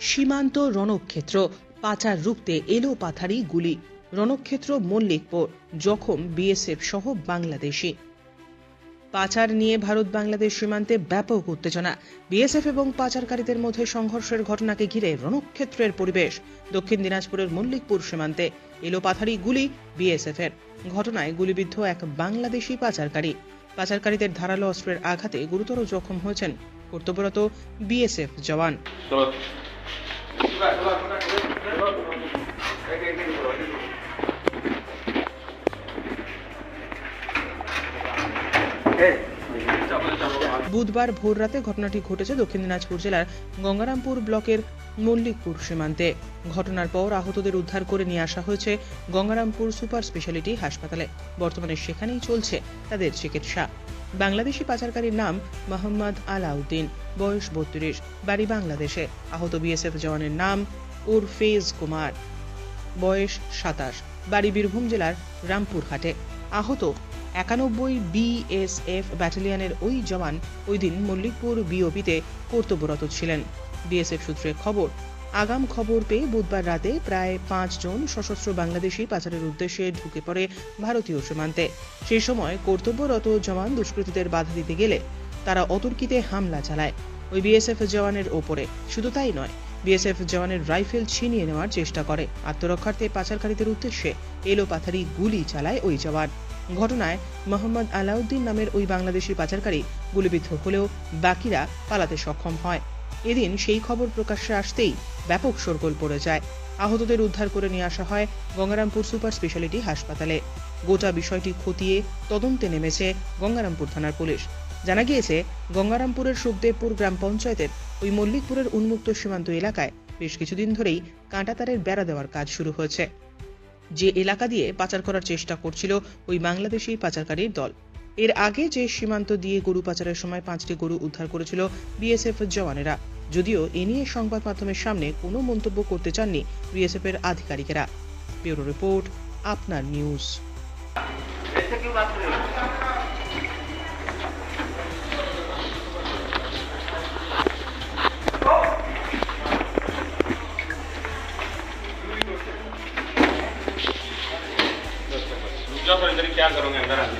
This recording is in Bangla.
সীমান্ত রণক্ষেত্র পাচার রুখতে এলো পাথারি গুলি। রণক্ষেত্র মল্লিকপুর, জখম বিএসএফ সহ বাংলাদেশি। পাচার নিয়ে ভারত বাংলাদেশ সীমান্তে ব্যাপক উত্তেজনা। বিএসএফ এবং পাচারকারীদের মধ্যে সংঘর্ষের ঘটনাকে ঘিরে রণক্ষেত্রের পরিবেশ। দক্ষিণ দিনাজপুরের মল্লিকপুর সীমান্তে এলো পাথারি গুলি বিএসএফ এর। ঘটনায় গুলিবিদ্ধ এক বাংলাদেশি পাচারকারী। পাচারকারীদের ধারালো অস্ত্রের আঘাতে গুরুতর জখম হয়েছেন কর্তব্যরত বিএসএফ জওয়ান। বুধবার ভোররাতে ঘটনাটি ঘটেছে দক্ষিণ দিনাজপুর জেলার গঙ্গারামপুর ব্লকের মল্লিকপুর সীমান্তে। ঘটনার পর আহতদের উদ্ধার করে নিয়ে আসা হয়েছে গঙ্গারামপুর সুপার স্পেশালিটি হাসপাতালে। বর্তমানে সেখানেই চলছে তাদের চিকিৎসা। বাংলাদেশি পাচারকারীর নাম মোহাম্মদ আলাউদ্দিন, বয়স 32, বাড়ি বাংলাদেশে। আহত বিএসএফ জওয়ানের নাম উরফেজ কুমার, বয়স 27, বাড়ি বীরভূম জেলার রামপুরহাটে। আহত 91 বিএসএফ ব্যাটালিয়নের ওই জওয়ান ওই দিন মল্লিকপুর বিওপিতে কর্তব্যরত ছিলেন। বিএসএফ সূত্রে খবর, আগাম খবর পেয়ে বুধবার রাতে প্রায় 5 জন সশস্ত্র বাংলাদেশি পাচারের উদ্দেশ্যে ঢুকে পড়ে ভারতীয় সীমান্তে। সেই সময় কর্তব্যরত জওয়ান দুষ্কৃতীদের বাধা দিতে গেলে তারা অতর্কিতে হামলা চালায় ওই বিএসএফ জওয়ানের ওপরে। শুধু তাই নয়, বিএসএফ জওয়ানের রাইফেল ছিনিয়ে নেওয়ার চেষ্টা করে। আত্মরক্ষার্থে পাচারকারীদের উদ্দেশ্যে এলো পাথারি গুলি চালায় ওই জওয়ান। ঘটনায় মোহাম্মদ আলাউদ্দিন নামের ওই বাংলাদেশি পাচারকারী গুলিবিদ্ধ হলেও বাকিরা পালাতে সক্ষম হয়। এদিন সেই খবর প্রকাশ্যে আসতেই ব্যাপক শোরগোল পড়ে যায়। আহতদের উদ্ধার করে নিয়ে আসা হয় গঙ্গারামপুর সুপার স্পেশালিটি হাসপাতালে। গোটা বিষয়টি খতিয়ে তদন্তে নেমেছে গঙ্গারামপুর থানার পুলিশ। জানা গিয়েছে, গঙ্গারামপুরের সুখদেবপুর গ্রাম পঞ্চায়েতের ওই মল্লিকপুরের উন্মুক্ত সীমান্ত এলাকায় বেশ কিছুদিন ধরেই কাঁটাতারের বেড়া দেওয়ার কাজ শুরু হয়েছে, যে এলাকা দিয়ে পাচার করার চেষ্টা করছিল ওই বাংলাদেশি পাচারকারীর দল। এর আগে যে সীমান্ত দিয়ে গরু পাচারের সময় 5টি গরু উদ্ধার করেছিল বিএসএফ জওয়ানেরা। যদিও এ নিয়ে সংবাদ মাধ্যমের সামনে কোনো মন্তব্য করতে চাননি বিএসএফ এর আধিকারিকেরা। ব্যুরো রিপোর্ট, আপনার নিউজ। इधर क्या करोगे अंदर आने